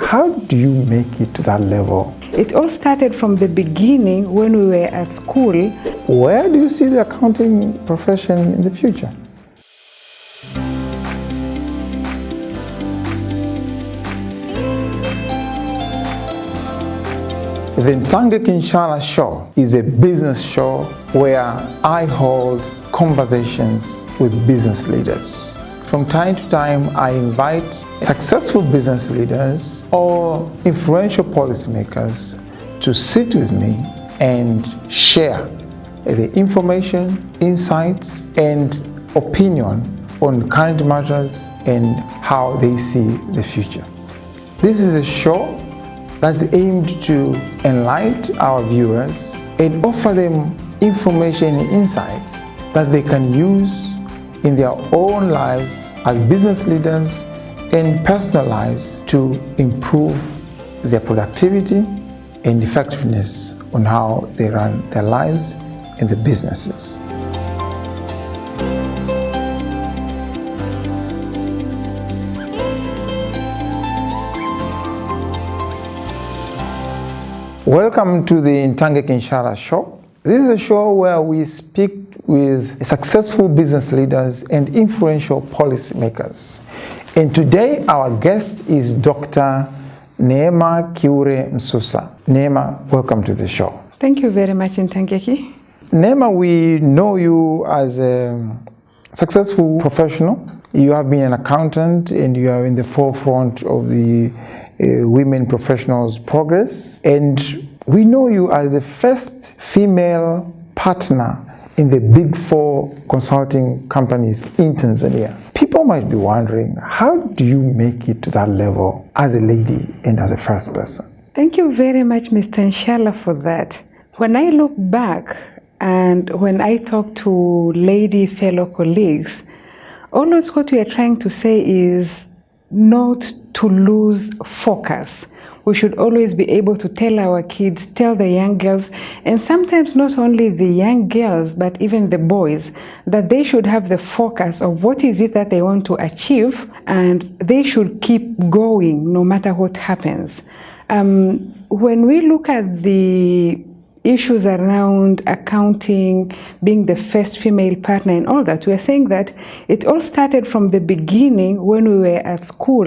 How do you make it to that level? It all started from the beginning when we were at school. Where do you see the accounting profession in the future? The Ntangeki Nshala show is a business show where I hold conversations with business leaders. From time to time, I invite successful business leaders or influential policymakers to sit with me and share the information, insights, and opinion on current matters and how they see the future. This is a show that's aimed to enlighten our viewers and offer them information and insights that they can use in their own lives as business leaders and personal lives to improve their productivity and effectiveness on how they run their lives and their businesses. Welcome to the Ntangeki Nshala show. This is a show where we speak with successful business leaders and influential policymakers. And today our guest is Dr. Neema Kiure Msussa. Neema, welcome to the show. Thank you very much, Ntangeki. Neema, we know you as a successful professional. You have been an accountant and you are in the forefront of the women professionals progress, and we know you as the first female partner in the big 4 consulting companies in Tanzania. People might be wondering, how do you make it to that level as a lady and as a first person? Thank you very much, Mr. Nshala, for that. When I look back and when I talk to lady fellow colleagues, always what we are trying to say is not to lose focus. We should always be able to tell our kids, tell the young girls, and sometimes not only the young girls, but even the boys, that they should have the focus of what is it that they want to achieve, and they should keep going no matter what happens. When we look at the issues around accounting, being the first female partner and all that, we are saying that it all started from the beginning when we were at school,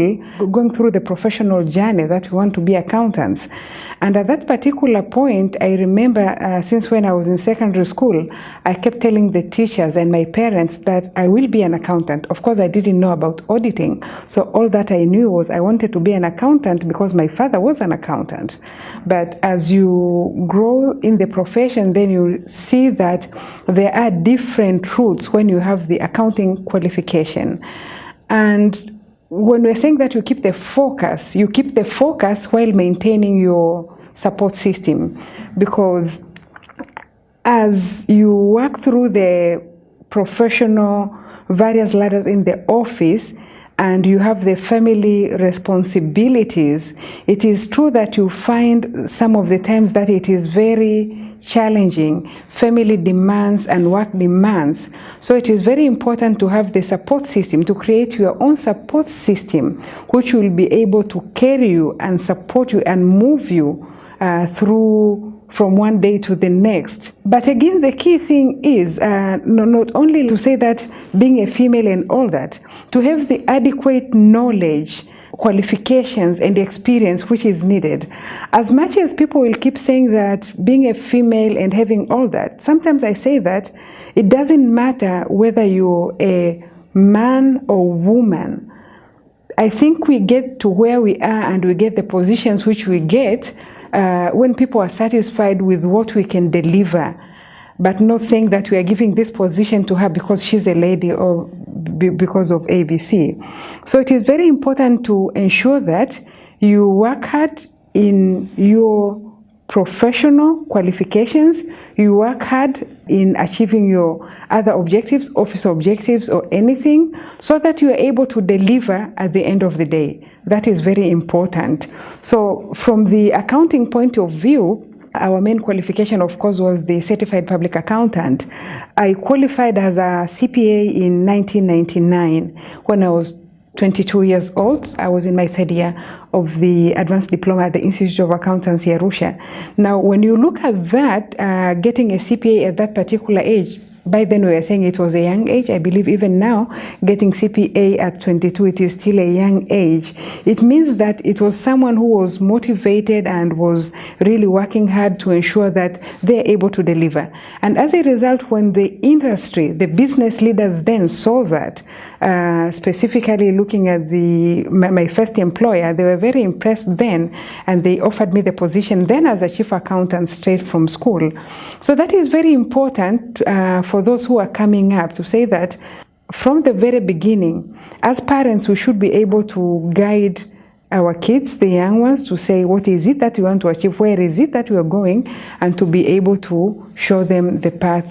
going through the professional journey that we want to be accountants. And at that particular point, I remember since when I was in secondary school, I kept telling the teachers and my parents that I will be an accountant. Of course, I didn't know about auditing. So all that I knew was I wanted to be an accountant because my father was an accountant. But as you grow in the profession, then you see that there are different routes when you have the accounting qualification. And when we're saying that you keep the focus while maintaining your support system, because as you work through the professional various ladders in the office and you have the family responsibilities, it is true that you find some of the times that it is very challenging, family demands and work demands. So it is very important to have the support system, to create your own support system, which will be able to carry you and support you and move you through from one day to the next. But again, the key thing is not only to say that being a female and all that, to have the adequate knowledge, qualifications and experience which is needed. As much as people will keep saying that being a female and having all that, sometimes I say that it doesn't matter whether you're a man or woman. I think we get to where we are and we get the positions which we get when people are satisfied with what we can deliver, but not saying that we are giving this position to her because she's a lady or because of ABC. So it is very important to ensure that you work hard in your professional qualifications, you work hard in achieving your other objectives, office objectives or anything, so that you are able to deliver at the end of the day. That is very important. So from the accounting point of view, our main qualification, of course, was the Certified Public Accountant. I qualified as a CPA in 1999 when I was 22 years old. I was in my 3rd year of the Advanced Diploma at the Institute of Accountancy, Arusha. Now, when you look at that, getting a CPA at that particular age, by then we were saying it was a young age. I believe even now, getting CPA at 22, it is still a young age. It means that it was someone who was motivated and was really working hard to ensure that they're able to deliver. And as a result, when the industry, the business leaders then saw that, specifically looking at my first employer, they were very impressed then, and they offered me the position then as a chief accountant straight from school. So that is very important for those who are coming up, to say that from the very beginning, as parents, we should be able to guide our kids, the young ones, to say what is it that we want to achieve, where is it that we are going, and to be able to show them the path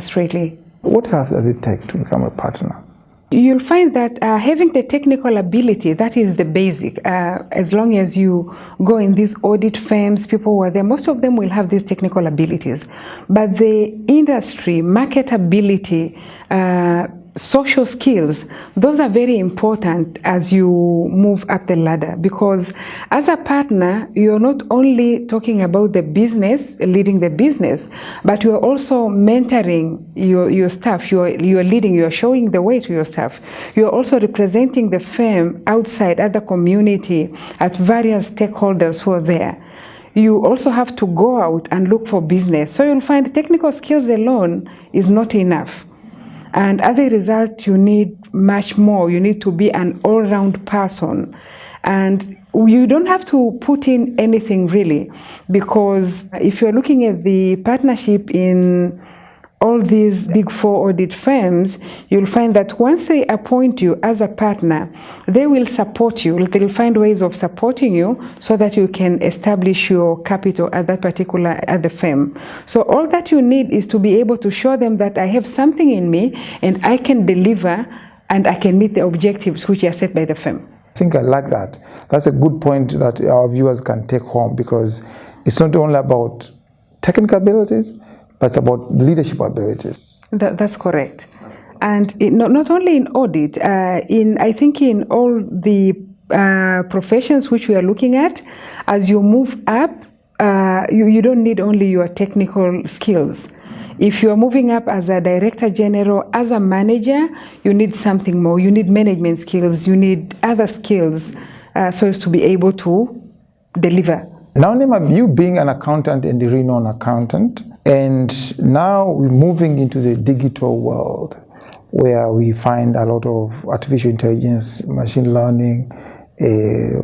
straightly. What else does it take to become a partner? You'll find that having the technical ability, that is the basic. As long as you go in these audit firms, people who are there, most of them will have these technical abilities. But the industry, marketability, social skills, those are very important as you move up the ladder, because as a partner, you're not only talking about the business, leading the business, but you're also mentoring your staff. You're leading, you're showing the way to your staff. You're also representing the firm outside at the community, at various stakeholders who are there. You also have to go out and look for business. So you'll find technical skills alone is not enough. And as a result, you need much more. You need to be an all-round person. And you don't have to put in anything really, because if you're looking at the partnership in all these big four audit firms, you'll find that once they appoint you as a partner, they will support you. They'll find ways of supporting you so that you can establish your capital at the firm. So all that you need is to be able to show them that I have something in me and I can deliver and I can meet the objectives which are set by the firm. I think I like that. That's a good point that our viewers can take home, because it's not only about technical abilities, but it's about leadership abilities. That's correct. And not only in audit, I think in all the professions which we are looking at, as you move up, you don't need only your technical skills. If you are moving up as a director general, as a manager, you need something more. You need management skills, you need other skills, so as to be able to deliver. Now, Neema, you being an accountant and a renowned accountant, and now we're moving into the digital world where we find a lot of artificial intelligence, machine learning,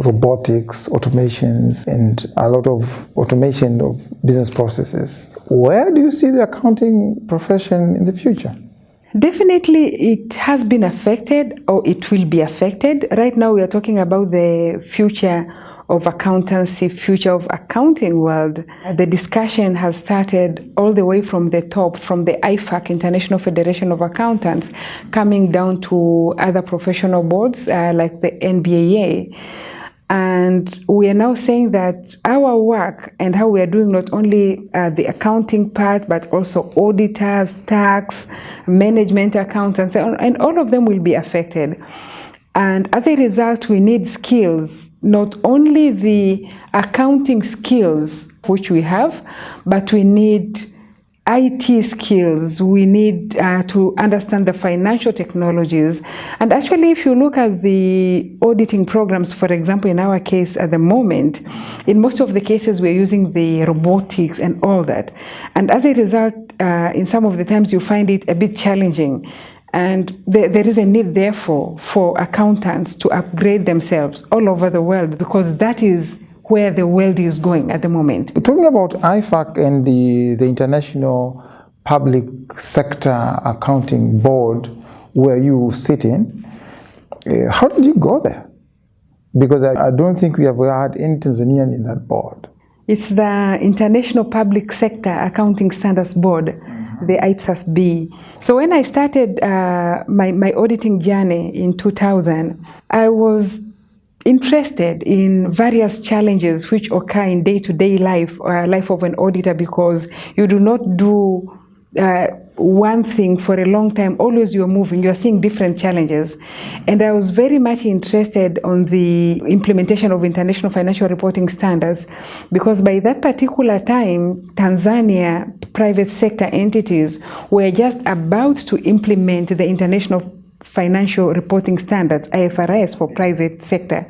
robotics, automations, and a lot of automation of business processes. Where do you see the accounting profession in the future? Definitely, it has been affected, or it will be affected. Right now, we are talking about the future of accountancy, future of accounting world. The discussion has started all the way from the top, from the IFAC, International Federation of Accountants, coming down to other professional boards like the NBAA. And we are now saying that our work and how we are doing not only the accounting part, but also auditors, tax, management accountants, and all of them will be affected. And as a result, we need skills, not only the accounting skills which we have, but we need IT skills. We need to understand the financial technologies. And actually, if you look at the auditing programs, for example, in our case at the moment, in most of the cases we're using the robotics and all that. And as a result, in some of the times you find it a bit challenging. And there is a need, therefore, for accountants to upgrade themselves all over the world, because that is where the world is going at the moment. Talking about IFAC and the International Public Sector Accounting Board, where you sit in, how did you go there? Because I don't think we have had any Tanzanian in that board. It's the International Public Sector Accounting Standards Board, the IPSASB. So when I started my auditing journey in 2000, I was interested in various challenges which occur in day-to-day life of an auditor, because you do not do one thing for a long time. Always you're moving, you're seeing different challenges. And I was very much interested on the implementation of international financial reporting standards, because by that particular time, Tanzania private sector entities were just about to implement the international financial reporting standards, IFRS, for private sector.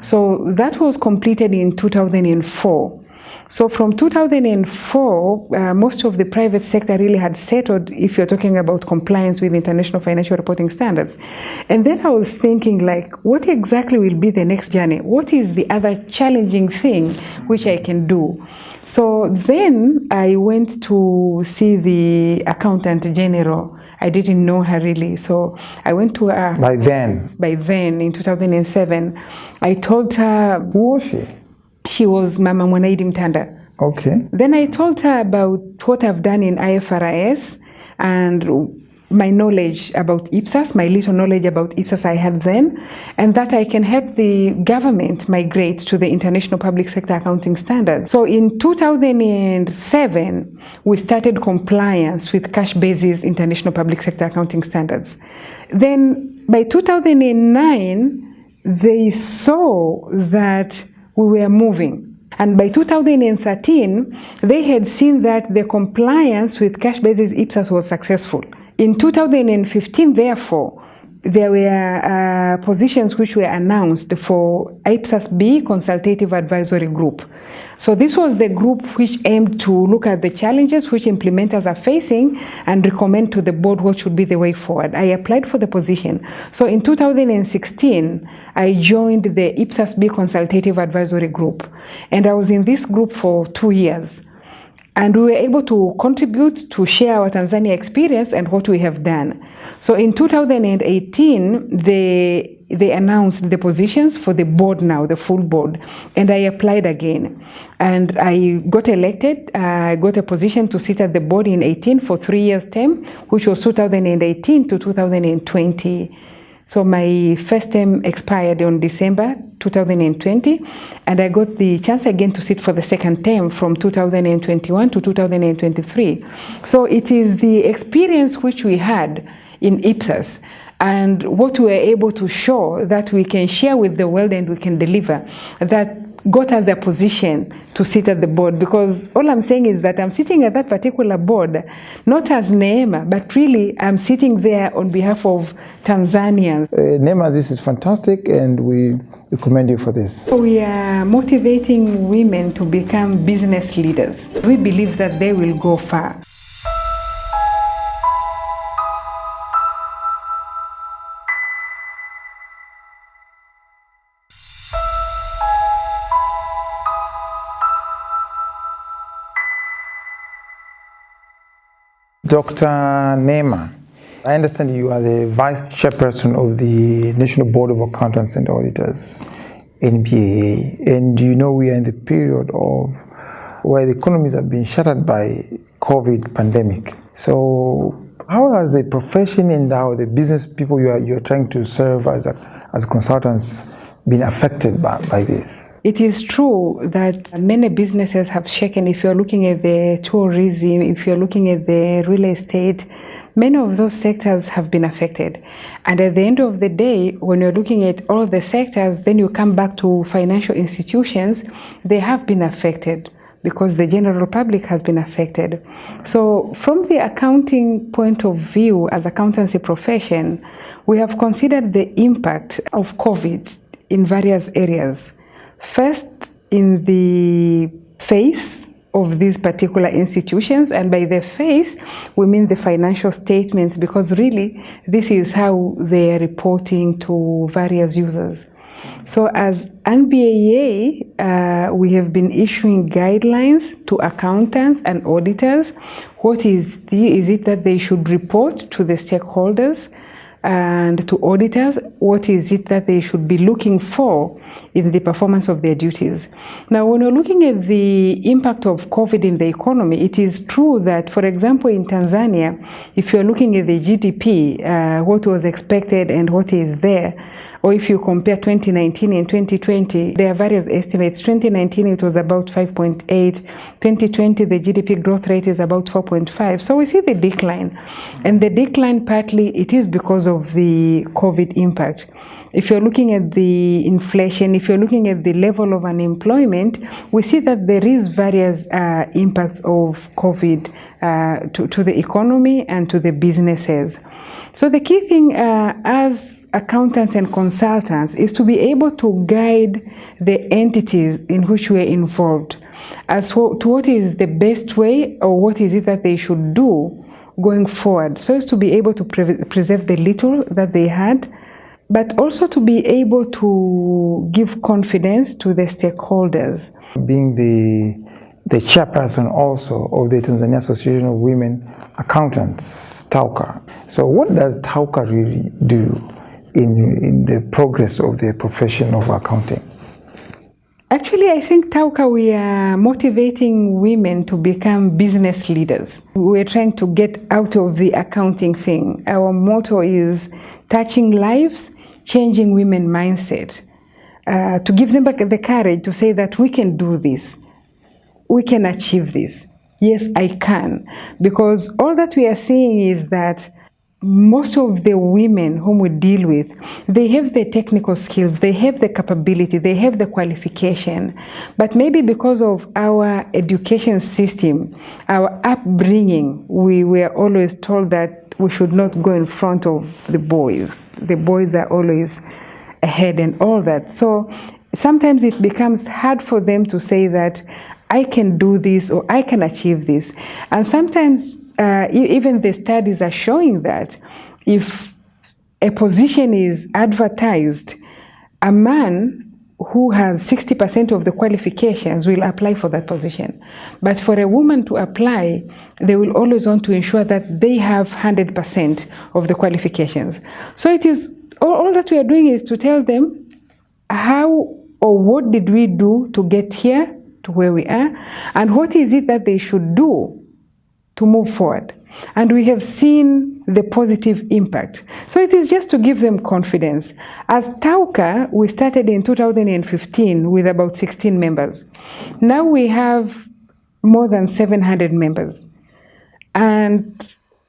So that was completed in 2004. So from 2004, most of the private sector really had settled, if you're talking about compliance with international financial reporting standards. And then I was thinking, like, what exactly will be the next journey? What is the other challenging thing which I can do? So then I went to see the accountant general. I didn't know her really, so I went to her. By then, in 2007, I told her. Who was she? She was Mama Mwanaidi Mtanda. Okay. Then I told her about what I've done in IFRS and my knowledge about IPSAS, my little knowledge about IPSAS I had then, and that I can help the government migrate to the International Public Sector Accounting Standards. So in 2007, we started compliance with cash basis International Public Sector Accounting Standards. Then by 2009, they saw that we were moving. And by 2013, they had seen that the compliance with cash basis IPSAS was successful. In 2015, therefore, there were positions which were announced for IPSASB Consultative Advisory Group. So this was the group which aimed to look at the challenges which implementers are facing and recommend to the board what should be the way forward. I applied for the position. So in 2016, I joined the IPSASB Consultative Advisory Group. And I was in this group for 2 years. And we were able to contribute to share our Tanzania experience and what we have done. So in 2018, they announced the positions for the board now, the full board, and I applied again. And I got elected. I got a position to sit at the board in 18 for 3 years term, which was 2018 to 2020. So my first term expired on December 2020, and I got the chance again to sit for the second term from 2021 to 2023. So it is the experience which we had in IPSAS and what we were able to show that we can share with the world and we can deliver that got us a position to sit at the board. Because all I'm saying is that I'm sitting at that particular board, not as Neema, but really I'm sitting there on behalf of Tanzanians. Neema, this is fantastic, and we commend you for this. We are motivating women to become business leaders. We believe that they will go far. Dr. Neema, I understand you are the Vice Chairperson of the National Board of Accountants and Auditors, NBAA, and you know we are in the period of where the economies have been shattered by COVID pandemic. So how has the profession and how the business people you are trying to serve as consultants been affected by this? It is true that many businesses have shaken. If you're looking at the tourism, if you're looking at the real estate, many of those sectors have been affected. And at the end of the day, when you're looking at all of the sectors, then you come back to financial institutions, they have been affected because the general public has been affected. So from the accounting point of view, as accountancy profession, we have considered the impact of COVID in various areas. First, in the face of these particular institutions, and by the face, we mean the financial statements, because really, this is how they are reporting to various users. So as NBAA, we have been issuing guidelines to accountants and auditors. What is it that they should report to the stakeholders and to auditors? What is it that they should be looking for in the performance of their duties? Now, when we're looking at the impact of COVID in the economy, it is true that, for example, in Tanzania, if you're looking at the GDP, what was expected and what is there, Or if you compare 2019 and 2020, there are various estimates. 2019, it was about 5.8. 2020, the GDP growth rate is about 4.5. So we see the decline. And the decline, partly, it is because of the COVID impact. If you're looking at the inflation, if you're looking at the level of unemployment, we see that there is various impacts of COVID to the economy and to the businesses. So the key thing as accountants and consultants is to be able to guide the entities in which we are involved as to what is the best way or what is it that they should do going forward, so as to be able to preserve the little that they had, but also to be able to give confidence to the stakeholders. Being the chairperson also of the Tanzania Association of Women Accountants, TAWCA. So what does TAWCA really do in the progress of the profession of accounting? Actually, I think TAWCA, we are motivating women to become business leaders. We're trying to get out of the accounting thing. Our motto is touching lives, changing women mindset, to give them back the courage to say that we can do this, we can achieve this. Yes, I can. Because all that we are seeing is that most of the women whom we deal with, they have the technical skills, they have the capability, they have the qualification, but maybe because of our education system, our upbringing, we were always told that we should not go in front of the boys. The boys are always ahead and all that. So sometimes it becomes hard for them to say that I can do this or I can achieve this. And sometimes even the studies are showing that if a position is advertised, a man who has 60% of the qualifications will apply for that position. But for a woman to apply, they will always want to ensure that they have 100% of the qualifications. So it is all that we are doing is to tell them how or what did we do to get here to where we are, and what is it that they should do to move forward. And we have seen the positive impact. So it is just to give them confidence. As TAWCA, we started in 2015 with about 16 members. Now we have more than 700 members. And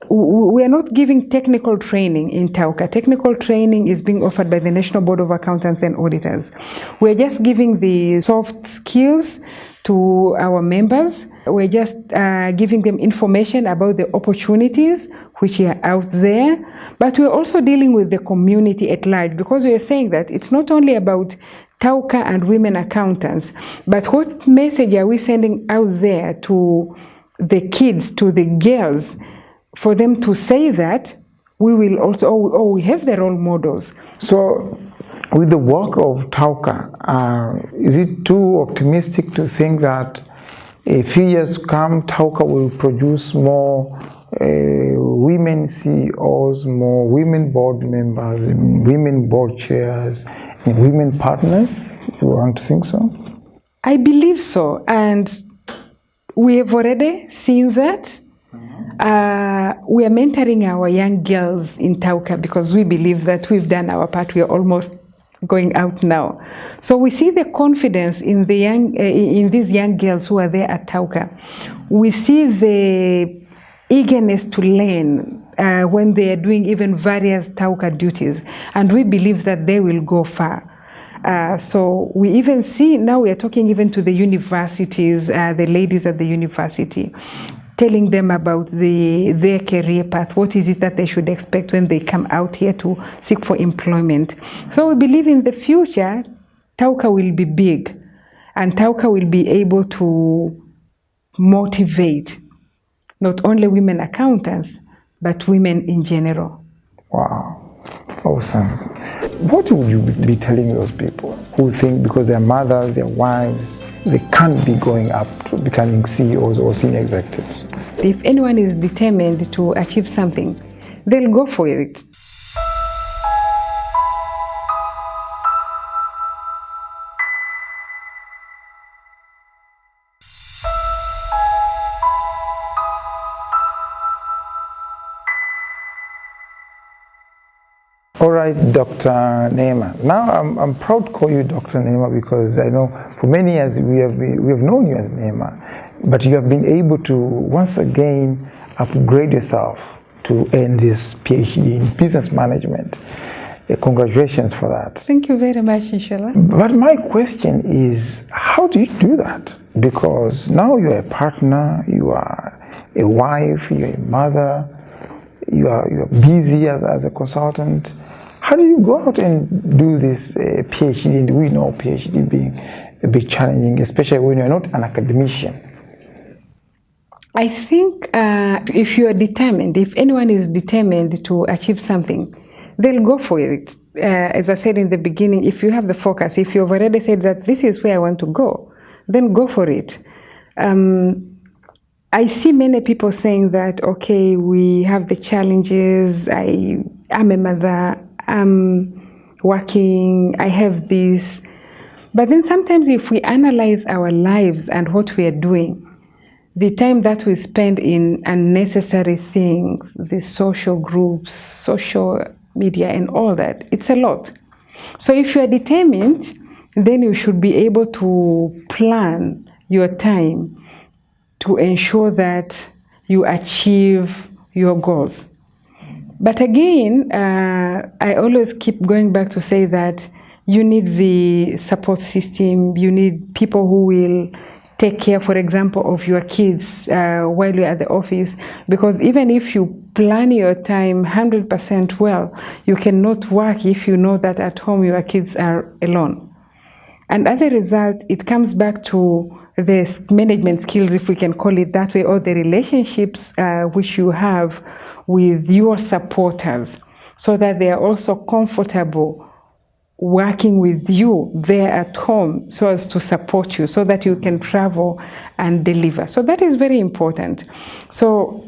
we are not giving technical training in TAWCA. Technical training is being offered by the National Board of Accountants and Auditors. We're just giving the soft skills to our members. We're just giving them information about the opportunities which are out there, but we're also dealing with the community at large, because we are saying that it's not only about TAWCA and women accountants, but what message are we sending out there to the kids, to the girls, for them to say that we will also, we have the role models. So with the work of TAWCA, is it too optimistic to think that a few years to come, TAWCA will produce more women CEOs, more women board members, women board chairs, and women partners? You want to think so? I believe so, and we have already seen that. We are mentoring our young girls in TAWCA because we believe that we've done our part. We are almost going out now. So we see the confidence in the young, in these young girls who are there at TAWCA. We see the eagerness to learn when they are doing even various TAWCA duties, and we believe that they will go far. So we even see, now we are talking even to the universities, the ladies at the university, telling them about their career path. What is it that they should expect when they come out here to seek for employment? So we believe in the future, TAWCA will be big, and TAWCA will be able to motivate not only women accountants, but women in general. Wow, awesome. What would you be telling those people who think because their mothers, their wives, they can't be going up to becoming CEOs or senior executives? If anyone is determined to achieve something, they'll go for it. All right, Dr. Neema. Now I'm proud to call you Dr. Neema because I know for many years we have known you as Neema, but you have been able to once again upgrade yourself to earn this PhD in business management. Congratulations for that. Thank you very much, Nshala. But my question is, how do you do that? Because now you're a partner, you are a wife, you're a mother, you're busy as a consultant. How do you go out and do this PhD? And we know PhD being a bit challenging, especially when you're not an academician. I think if you are determined, if anyone is determined to achieve something, they'll go for it. As I said in the beginning, if you have the focus, if you've already said that this is where I want to go, then go for it. I see many people saying that, okay, we have the challenges, I'm a mother, I'm working, I have this. But then sometimes if we analyze our lives and what we are doing, the time that we spend in unnecessary things, the social groups, social media and all that, it's a lot. So if you are determined, then you should be able to plan your time to ensure that you achieve your goals. But again, I always keep going back to say that you need the support system, you need people who will take care, for example, of your kids while you're at the office, because even if you plan your time 100% well, you cannot work if you know that at home your kids are alone. And as a result, it comes back to the management skills, if we can call it that way, or the relationships which you have with your supporters, so that they are also comfortable working with you there at home so as to support you so that you can travel and deliver. So that is very important. So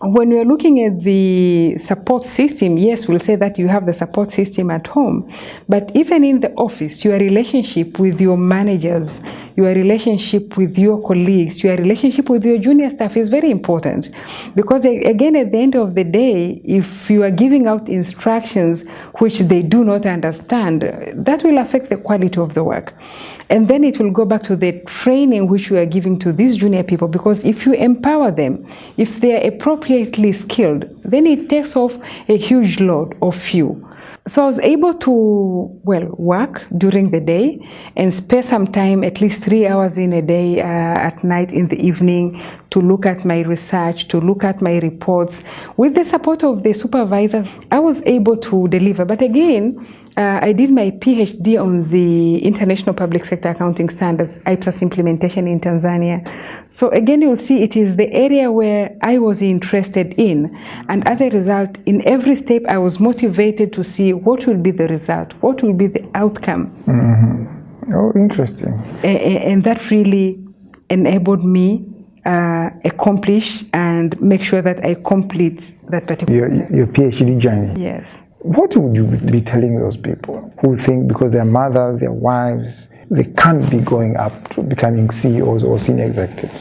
when you're looking at the support system, yes, we'll say that you have the support system at home, but even in the office, your relationship with your managers, your relationship with your colleagues, your relationship with your junior staff is very important. Because again, at the end of the day, if you are giving out instructions which they do not understand, that will affect the quality of the work. And then it will go back to the training which you are giving to these junior people, because if you empower them, if they are appropriately skilled, then it takes off a huge load off you. So I was able to, work during the day and spare some time, at least 3 hours in a day at night, in the evening, to look at my research, to look at my reports. With the support of the supervisors, I was able to deliver. But again, I did my PhD on the International Public Sector Accounting Standards, IPSASB implementation in Tanzania. So again, you'll see it is the area where I was interested in. And as a result, in every step, I was motivated to see what will be the result, what will be the outcome. Mm-hmm. Oh, interesting. And that really enabled me accomplish and make sure that I complete that particular your PhD journey. Yes. What would you be telling those people who think because their mothers, their wives, they can't be going up to becoming CEOs or senior executives?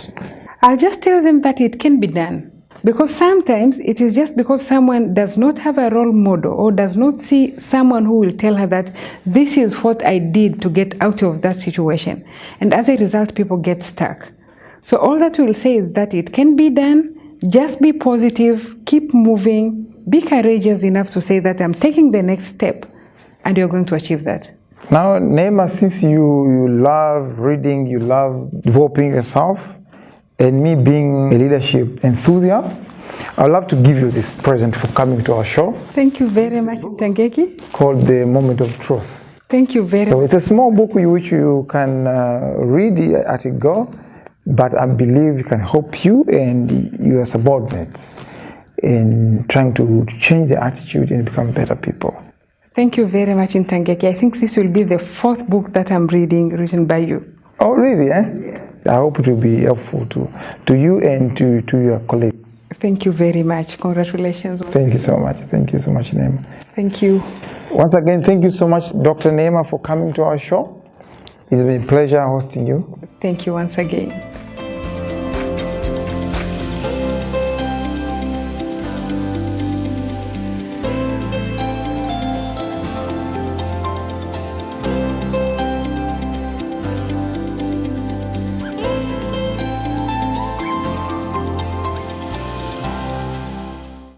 I'll just tell them that it can be done. Because sometimes it is just because someone does not have a role model or does not see someone who will tell her that this is what I did to get out of that situation. And as a result, people get stuck. So all that we'll say is that it can be done. Just be positive, keep moving. Be courageous enough to say that I'm taking the next step, and you're going to achieve that. Now, Neema, since you love reading, you love developing yourself, and me being a leadership enthusiast, I'd love to give you this present for coming to our show. Thank you very much, Ntangeki. Called The Moment of Truth. Thank you very much. So it's a small book which you can read at a go, but I believe it can help you and your subordinates in trying to change the attitude and become better people. Thank you very much, Ntangeki. I think this will be the 4th book that I'm reading, written by you. Oh, really? Yes. I hope it will be helpful to you and to your colleagues. Thank you very much. Congratulations. Thank you so much. Thank you so much, Neema. Thank you. Once again, thank you so much, Dr. Neema, for coming to our show. It's been a pleasure hosting you. Thank you once again.